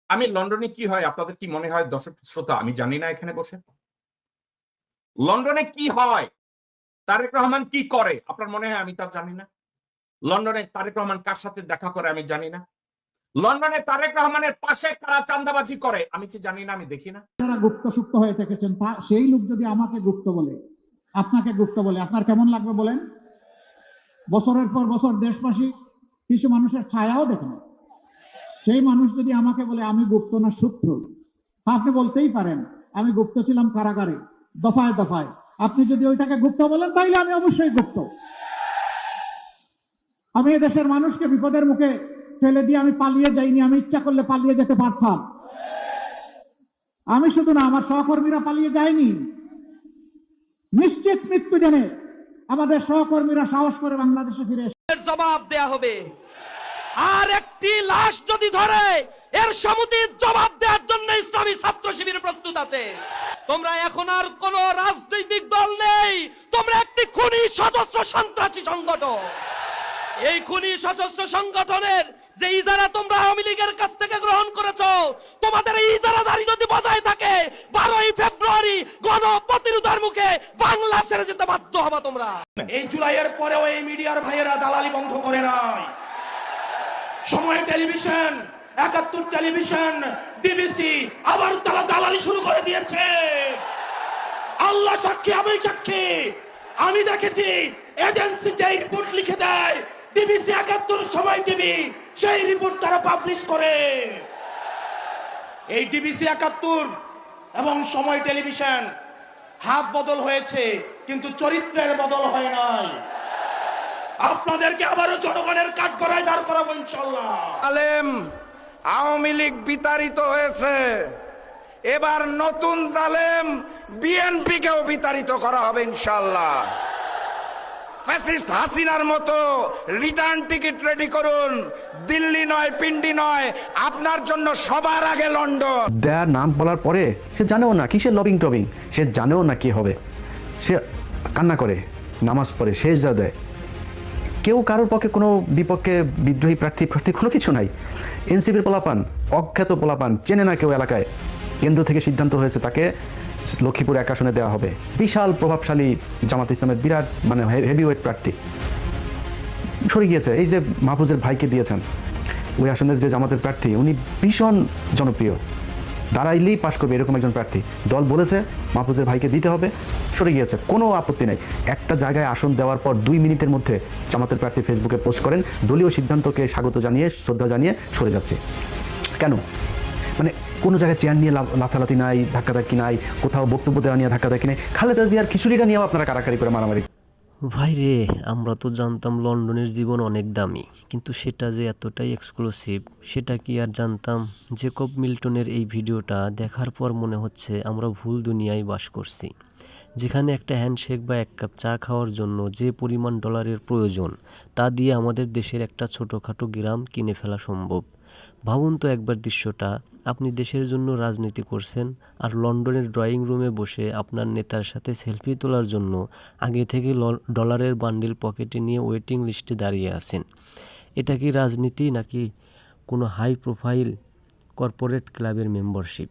আমি লন্ডনে কি হয় আপনাদের কি মনে হয় দর্শক শ্রোতা? আমি জানি না এখানে বসে। লন্ডনে কি হয়? তারেক রহমান কি করে? আপনার মনে হয় আমি তা জানি না? লন্ডনে তারেক রহমান কার সাথে দেখা করে আমি জানি না? লন্ডনে তারেক রহমানের পাশে কারা চাঁদাবাজি করে আমি কি জানি না? আমি দেখি না? যারা গুপ্ত সুপ্ত হয়ে থেকেছেন সেই লোক যদি আমাকে গুপ্ত বলে, আপনাকে গুপ্ত বলে, আপনার কেমন লাগবে বলেন? বছরের পর বছর দেশবাসী কিছু মানুষের ছায়াও দেখে না। সেই মানুষ যদি আমাকে বলে আমি গুপ্ত না সূত্র, আপনি বলতেই পারেন আমি গুপ্ত ছিলাম কারাগারে দফায় দফায়। আপনি যদি ওইটাকে গুপ্ত বলেন তাইলে আমি অবশ্যই গুপ্ত। আমি এদেশের মানুষকে বিপদের মুখে ফেলে দিয়ে আমি পালিয়ে যাইনি, আমি ইচ্ছা করলে পালিয়ে যেতে পারতাম। আমি শুধু না, আমার সহকর্মীরা পালিয়ে যায়নি। নিশ্চিত মৃত্যু জেনে আমাদের সহকর্মীরা সাহস করে বাংলাদেশে ফিরে এসে জবাব দেয়া হবে। আর একটি লাশ যদি ধরে এর সমুচিত জবাব দেওয়ার জন্য ইসলামী ছাত্র শিবির প্রস্তুত আছে। তোমরা এখন আর কোন রাজনৈতিক দল নেই, তোমরা একটি খুনি সশস্ত্র সন্ত্রাসী সংগঠন। এই খুনি সশস্ত্র সংগঠনের যে ইজারা তোমরা আওয়ামী লীগের কাছ থেকে গ্রহণ করেছো, তোমাদের এই ইজারাদারি যদি বজায় থাকে 12ই ফেব্রুয়ারি গণপ্রতিরোধের মুখে বাংলা ছেড়ে যেতে বাধ্য হবা তোমরা। এই জুলাইয়ের পরেও এই মিডিয়ার ভাইয়েরা দালালি বন্ধ করে নাই। সময় টেলিভিশন, 71 টেলিভিশন, বিবিসি আবার তারা দালালি শুরু করে দিয়েছে। আল্লাহ সাক্ষী, আমি সাক্ষী। আমি দেখেছি এজেন্সি যে রিপোর্ট লিখে দেয়, বিবিসি 71 সময় টিভি সেই রিপোর্ট তারা পাবলিশ করে। এই ডিবিসি 71 এবং সময় টেলিভিশন হাত বদল হয়েছে, কিন্তু চরিত্রের বদল হয় নাই। আপনাদেরকে আবারও জনগণের কাঠগড়ায় দাঁড় করাবো ইনশাল্লাহ। জালেম আওয়ামী লীগ বিতাড়িত হয়েছে, এবার নতুন জালেম বিএনপিকেও বিতাড়িত করা হবে ইনশাল্লাহ। ফ্যাসিস্ট হাসিনার মতো রিটার্ন টিকিট রেডি করুন। দিল্লি নয়, পিন্ডি নয়, আপনার জন্য সবার আগে লন্ডন। দেয়ার নাম বলার পরে সে জানেও না কিসের লবিং টবিং, সে জানেও না কি হবে। সে কান্না করে, নামাজ পড়ে, শেষ যা দেয়। কেউ কারোর পক্ষে কোনো বিপক্ষে বিদ্রোহী প্রার্থী কোনো কিছু নাই। এনসিপির পোলাপান, অজ্ঞাত পোলাপান, চেনে না কেউ এলাকায়। কেন্দ্র থেকে সিদ্ধান্ত হয়েছে তাকে লক্ষ্মীপুর এক আসনে দেওয়া হবে। বিশাল প্রভাবশালী জামাত ইসলামের বিরাট হেভিওয়েট প্রার্থী সরে গিয়েছে। এই যে মাহফুজের ভাইকে দিয়েছেন, ওই আসনের যে জামাতের প্রার্থী, উনি ভীষণ জনপ্রিয়, দাঁড়াইলেই পাশ করবে এরকম একজন প্রার্থী। দল বলেছে মাহফুজের ভাইকে দিতে হবে, সরে গিয়েছে, কোনো আপত্তি নেই। একটা জায়গায় আসন দেওয়ার পর 2 মিনিটের মধ্যে জামাতের প্রার্থী ফেসবুকে পোস্ট করেন, দলীয় সিদ্ধান্তকে স্বাগত জানিয়ে, শ্রদ্ধা জানিয়ে সরে যাচ্ছে। কেন? মানে কোনো জায়গায় চেয়ার নিয়ে লাথালাথি নাই, ধাক্কাধাক্কি নাই, কোথাও বক্তব্য দেওয়া নিয়ে ধাক্কাধাক্কি নেই। খালেদা জিয়ার খিচুড়িটা নিয়েও আপনারা কারাকারি করে মারামারি। ভাই রে, আমরা তো জানতাম লন্ডনের জীবন অনেক দামি, কিন্তু সেটা যে এতটাই এক্সক্লুসিভ সেটা কি আর জানতাম? জেকব মিল্টনের এই ভিডিওটা দেখার পর মনে হচ্ছে আমরা ভুল দুনিয়ায় বাস করছি, যেখানে একটা হ্যান্ডশেক বা এক কাপ চা খাওয়ার জন্য যে পরিমাণ ডলারের প্রয়োজন তা দিয়ে আমাদের দেশের একটা ছোটোখাটো গ্রাম কিনে ফেলা সম্ভব। ভাবুন তো একবার দৃশ্যটা, আপনি দেশের জন্য রাজনীতি করছেন আর লন্ডনের ড্রয়িং রুমে বসে আপনার নেতার সাথে সেলফি তোলার জন্য আগে থেকে ডলারের বান্ডিল পকেটে নিয়ে ওয়েটিং লিস্টে দাঁড়িয়ে আছেন। এটা কি রাজনীতি নাকি কোনো হাই প্রোফাইল কর্পোরেট ক্লাবের মেম্বারশিপ?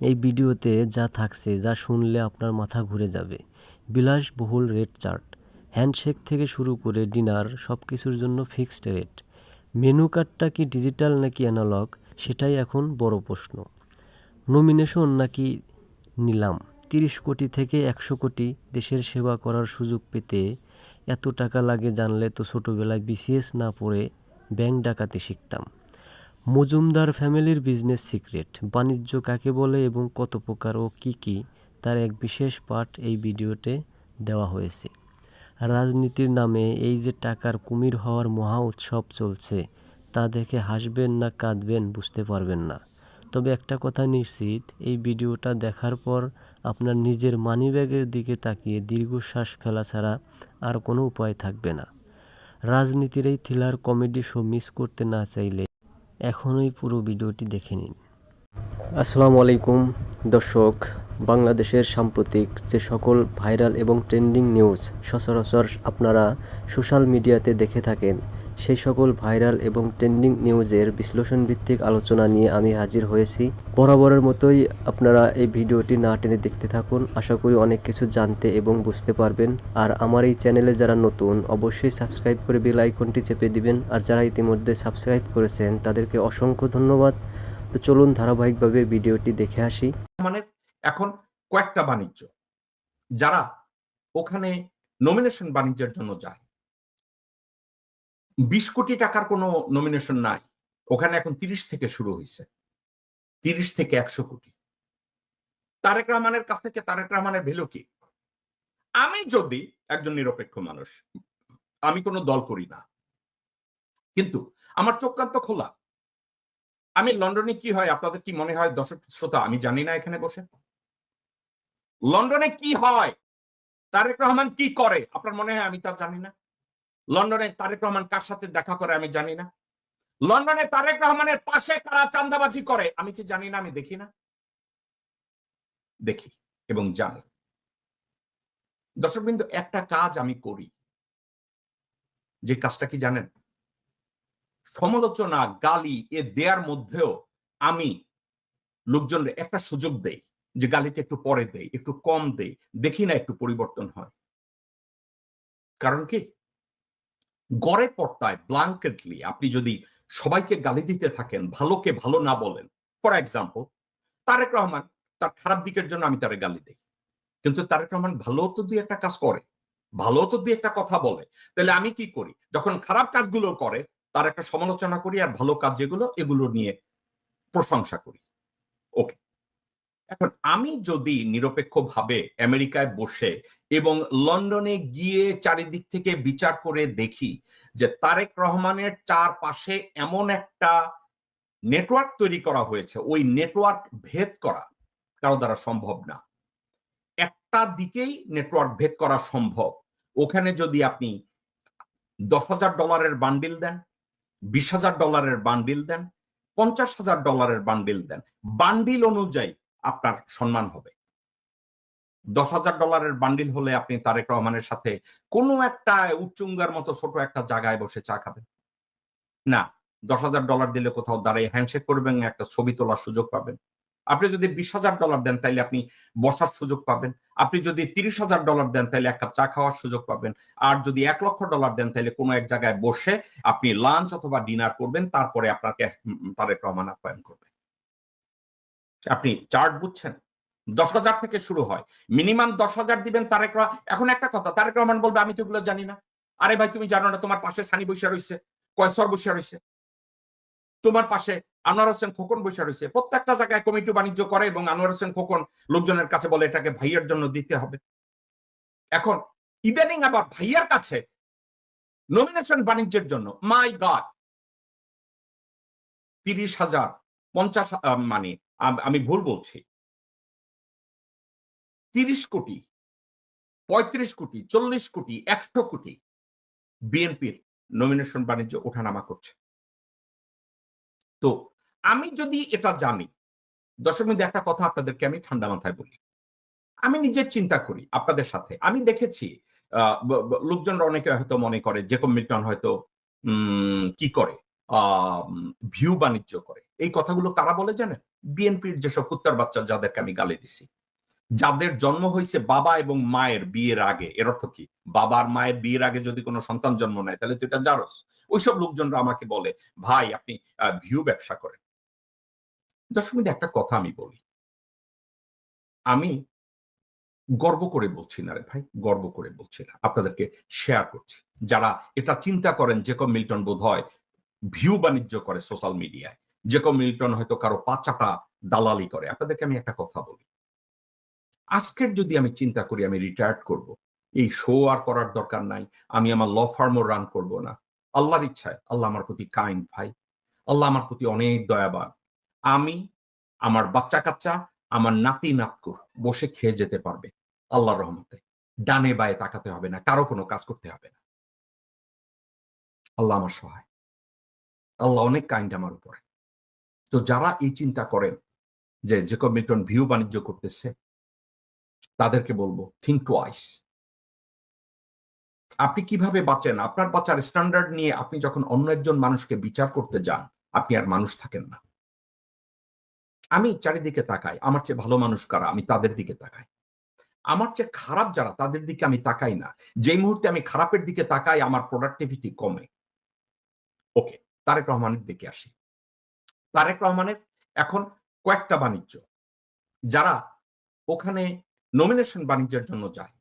এই ভিডিওতে যা থাকছে, যা শুনলে আপনার মাথা ঘুরে যাবে। বিলাসবহুল রেট চার্ট, হ্যান্ডশেক থেকে শুরু করে ডিনার, সব কিছুর জন্য ফিক্সড রেট। মেনু কার্ডটা কি ডিজিটাল নাকি অ্যানালগ, সেটাই এখন বড় প্রশ্ন। নমিনেশন নাকি নিলাম? 30 কোটি থেকে 100 কোটি দেশের সেবা করার সুযোগ পেতে এত টাকা লাগে জানলে তো ছোটোবেলায় বিসিএস না পড়ে ব্যাংক ডাকাতি শিখতাম। মজুমদার ফ্যামিলির বিজনেস সিক্রেট, বাণিজ্য কাকে বলে এবং কত প্রকার ও কী কী, তার এক বিশেষ পার্ট এই ভিডিওতে দেওয়া হয়েছে। রাজনীতির নামে এই যে টাকার কুমির হওয়ার মহা উৎসব চলছে, তা দেখে হাসবেন না কাঁদবেন বুঝতে পারবেন না। তবে একটা কথা নিশ্চিত, এই ভিডিওটা দেখার পর আপনার নিজের মানিব্যাগের দিকে তাকিয়ে দীর্ঘশ্বাস ফেলা ছাড়া আর কোনো উপায় থাকবে না। রাজনীতির এই থ্রিলার কমেডি শো মিস করতে না চাইলে এখনই পুরো ভিডিওটি দেখে নিন। আসসালামু আলাইকুম দর্শক, বাংলাদেশের সাম্প্রতিক যে সকল ভাইরাল এবং ট্রেন্ডিং নিউজ সচরাচর আপনারা সোশ্যাল মিডিয়াতে দেখে থাকেন, সেই সকল ভাইরাল এবং ট্রেন্ডিং নিউজের বিশ্লেষণ ভিত্তিক আলোচনা নিয়ে আমি হাজির হয়েছি। বরাবরের মতোই আপনারা এই ভিডিওটি না টেনে দেখতে থাকুন, আশা করি অনেক কিছু জানতে এবং বুঝতে পারবেন। আর আমার এই চ্যানেলে যারা নতুন অবশ্যই সাবস্ক্রাইব করে বেল আইকনটি চেপে দিবেন, আর যারা ইতিমধ্যে সাবস্ক্রাইব করেছেন তাদেরকে অসংখ্য ধন্যবাদ। তো চলুন ধারাবাহিকভাবে ভিডিওটি দেখে আসি। মানে এখন কয়েকটা বাণিজ্য যারা ওখানে নমিনেশন বাণিজ্যের জন্য যায়, 20 কোটি টাকার কোনো নমিনেশন নাই ওখানে, এখন 30 থেকে শুরু হয়েছে, 30 থেকে 100 কোটি। তারেক রহমানের কাছ থেকে তারেক রহমানের ভ্যালু কি? আমি যদি একজন নিরপেক্ষ মানুষ, আমি কোনো দল করি না, কিন্তু আমার চোখ কান তো খোলা। আমি লন্ডনে কি হয় আপনাদের কি মনে হয় দর্শক শ্রোতা আমি জানি না এখানে বসে? লন্ডনে কি হয়, তারেক রহমান কি করে আপনার মনে হয় আমি তা জানি না? লন্ডনে তারেক রহমান কার সাথে দেখা করে আমি জানি না? লন্ডনে তারেক রহমানের পাশে কারা চাঁদাবাজি করে আমি কি জানি না? আমি দেখি না? দেখি এবং জানি। দর্শকবৃন্দ, একটা কাজ আমি করি, যে কাজটা কি জানেন? সমালোচনা গালি এ দেয়ার মধ্যেও আমি লোকজনের একটা সুযোগ দেই যে গালিটা একটু পরে দেই, একটু কম দেই, দেখি না একটু পরিবর্তন হয়। কারণ কি, গড়ে পর্দায় ব্ল্যাঙ্কেটলি আপনি যদি সবাইকে গালি দিতে থাকেন, ভালোকে ভালো না বলেন, ফর এক্সাম্পল তারেক রহমান তার খারাপ দিকের জন্য আমি তারে গালি দিই, কিন্তু তারেক রহমান ভালো তো দিয়ে একটা কাজ করে, ভালো তো দিয়ে একটা কথা বলে, তাহলে আমি কি করি? যখন খারাপ কাজগুলো করে তার একটা সমালোচনা করি, আর ভালো কাজ যেগুলো এগুলো নিয়ে প্রশংসা করি। ওকে, এখন আমি যদি নিরপেক্ষভাবে আমেরিকায় বসে এবং লন্ডনে গিয়ে চারিদিক থেকে বিচার করে দেখি যে তারেক রহমানের চারপাশে এমন একটা নেটওয়ার্ক তৈরি করা হয়েছে, ওই নেটওয়ার্ক ভেদ করা কারো দ্বারা সম্ভব না। একটা দিকেই নেটওয়ার্ক ভেদ করা সম্ভব। ওখানে যদি আপনি $10,000 বান্ডিল দেন, $20,000 বান্ডিল দেন, $50,000 বান্ডিল দেন, বান্ডিল অনুযায়ী আপনার সম্মান হবে। $10,000 বান্ডিল হলে আপনি তারেক রহমানের সাথে কোনো একটা উচ্চুঙ্গার মতো ছোট একটা জায়গায় বসে চা খাবেন না। $10,000 দিলে কোথাও দাঁড়িয়ে হ্যান্ডশেক করবেন, একটা ছবি তোলার সুযোগ পাবেন। আপনি যদি $20,000 দেন তাইলে আপনি বসার সুযোগ পাবেন। আপনি যদি $30,000 দেন তাইলে এক কাপ চা খাওয়ার সুযোগ পাবেন। আর যদি $1,00,000 দেন তাইলে কোনো এক জায়গায় বসে আপনি লাঞ্চ অথবা ডিনার করবেন, তারপরে আপনাকে তারেক রহমান আপ্যায়ন করবে। আপনি চার্ট বুঝছেন? 10,000 থেকে শুরু হয়, মিনিমাম 10,000 দিবেন তারেক রহমান। এখন একটা কথা, তারেক রহমান বলবে আমি তো এগুলো জানি না। আরে ভাই, তুমি জানো না তোমার পাশে সানি বৈশা রয়েছে, কয়সর বৈশা রয়েছে, তোমার পাশে আনোয়ার হোসেন খোকন বৈশা রয়েছে। প্রত্যেকটা জায়গায় কমিটি বাণিজ্য করে এবং আনোয়ার হোসেন খোকন লোকজনের কাছে বলে এটাকে ভাইয়ের জন্য দিতে হবে। এখন ইদানিং আবার ভাইয়ার কাছে নমিনেশন বাণিজ্যের জন্য, মাই গড, 30,000, 50, মানে আমি ভুল বলছি, 30 কোটি, 35 কোটি, 40 কোটি, 100 কোটি বিএনপির নমিনেশন বাণিজ্য ওঠানামা করছে। তো আমি যদি এটা জানি, দর্শক বন্ধু, একটা কথা আপনাদেরকে আমি ঠান্ডা মাথায় বলি, আমি নিজের চিন্তা করি আপনাদের সাথে। আমি দেখেছি লোকজনরা অনেকে হয়তো মনে করে জেকব মিল্টন হয়তো কি করে, ভিউ বাণিজ্য করে। এই কথাগুলো কারা বলে জানেন? বিএনপির যেসব কুত্তার বাচ্চা যাদেরকে আমি গালি দিছি, যাদের জন্ম হয়েছে বাবা এবং মায়ের বিয়ের আগে। এর অর্থ কি? বাবার মায়ের বিয়ের আগে যদি কোনো সন্তান জন্ম নেয় তাহলে তো এটা জারজ। ওইসব লোকজনরা আমাকে বলে ভাই আপনি ভিউ ব্যবসা করেন। দর্শক, একটা কথা আমি বলি, আমি গর্ব করে বলছি না রে ভাই, গর্ব করে বলছি না, আপনাদেরকে শেয়ার করছি। যারা এটা চিন্তা করেন জেকব মিল্টন বোধহয় ভিউ বাণিজ্য করে সোশ্যাল মিডিয়ায়, জেকব মিল্টন হয়তো কারো পাচাটা দালালি করে, আপনাদেরকে আমি একটা কথা বলি, আজকের যদি আমি চিন্তা করি আমি রিটায়ার্ড করব, এই শো আর করার দরকার নাই, আমি আমার ল ফার্মও রান করব না, আল্লাহর ইচ্ছায়, আল্লাহ আমার প্রতি কাইন্ড ভাই, আল্লাহ আমার প্রতি অনেক দয়াবান, আমি, আমার বাচ্চা কাচ্চা, আমার নাতি নাতকুর বসে খেয়ে যেতে পারবে আল্লাহর রহমতে। ডানে বায়ে তাকাতে হবে না, কারো কোনো কাজ করতে হবে না। আল্লাহ আমার সহায়, আল্লাহ অনেক কাইন্ড আমার উপরে। তো যারা এই চিন্তা করেন যে জেকব মিল্টন ভিউ বাণিজ্য করতেছে, তাদেরকে বলবো থিঙ্ক টুয়াইস। আপনি কিভাবে বাঁচেন? আপনার বাঁচার স্ট্যান্ডার্ড নিয়ে আপনি যখন অন্য একজন মানুষকে বিচার করতে যান, আপনি আর মানুষ থাকেন না। আমি চারিদিকে তাকাই, আমার চেয়ে ভালো মানুষ কারা, আমি তাদের দিকে তাকাই। আমার চেয়ে খারাপ যারা, তাদের দিকে আমি তাকাই না। যেই মুহূর্তে আমি খারাপের দিকে তাকাই, আমার প্রোডাক্টিভিটি কমে। ওকে, তারেক রহমানের দিকে আসি। তারেক রহমানের এখন কয়েকটা বাণিজ্য, যারা ওখানে নমিনেশন বাণিজ্যের জন্য যায়।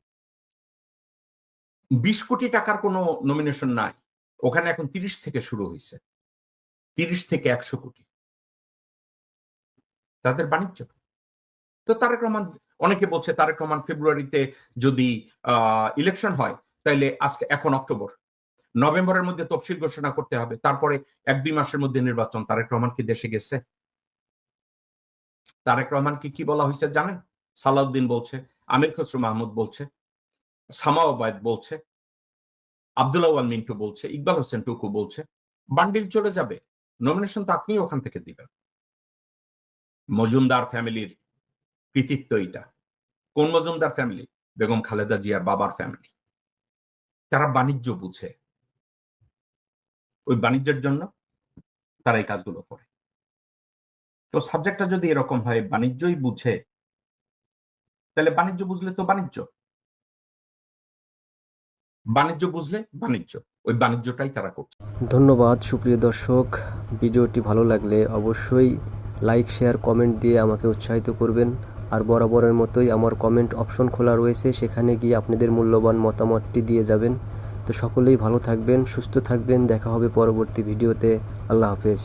20 কোটি টাকার কোনো নমিনেশন নাই, ওখানে এখন 30 থেকে শুরু হয়েছে, 30 থেকে 100 কোটি তাদের বাণিজ্য। তো তারেক রহমান, অনেকে বলছে তারেক রহমান ফেব্রুয়ারিতে যদি ইলেকশন হয়, তাইলে আজকে এখন অক্টোবর, নভেম্বরের মধ্যে তফসিল ঘোষণা করতে হবে, তারপরে 1-2 মাসের মধ্যে নির্বাচন। তারেক রহমান কি দেশে গেছে? তারেক রহমানকে কি বলা হয়েছে জানেন? সালাউদ্দিন বলছে, আমির খসরু মাহমুদ বলছে, সামা ওবায়দ বলছে, আব্দুল্লাহ ওয়াল মিন্টু বলছে, ইকবাল হোসেন টুকু বলছে, বান্ডিল চলে যাবে, নমিনেশন তো আপনি ওখান থেকে দিবেন। মজুমদার ফ্যামিলির কৃতিত্ব এটা। কোন মজুমদার ফ্যামিলি? বেগম খালেদা জিয়ার বাবার ফ্যামিলি। তারা বাণিজ্য বুঝে, ওই বাণিজ্যের জন্য তারা এই কাজগুলো করে। তো সাবজেক্টটা যদি এরকম হয়, বাণিজ্যই বুঝে, তাহলে বাণিজ্য বুঝলে তো বাণিজ্য, বাণিজ্য বুঝলে বাণিজ্য, ওই বাণিজ্যটাই তারা করছে। ধন্যবাদ সুপ্রিয় দর্শক, ভিডিওটি ভালো লাগলে অবশ্যই লাইক, শেয়ার, কমেন্ট দিয়ে আমাকে উৎসাহিত করবেন। আর বরাবরের মতোই আমার কমেন্ট অপশন খোলা রয়েছে, সেখানে গিয়ে আপনাদের মূল্যবান মতামতটি দিয়ে যাবেন। তো সকলেই ভালো থাকবেন, সুস্থ থাকবেন, দেখা হবে পরবর্তী ভিডিওতে। আল্লাহ হাফেজ।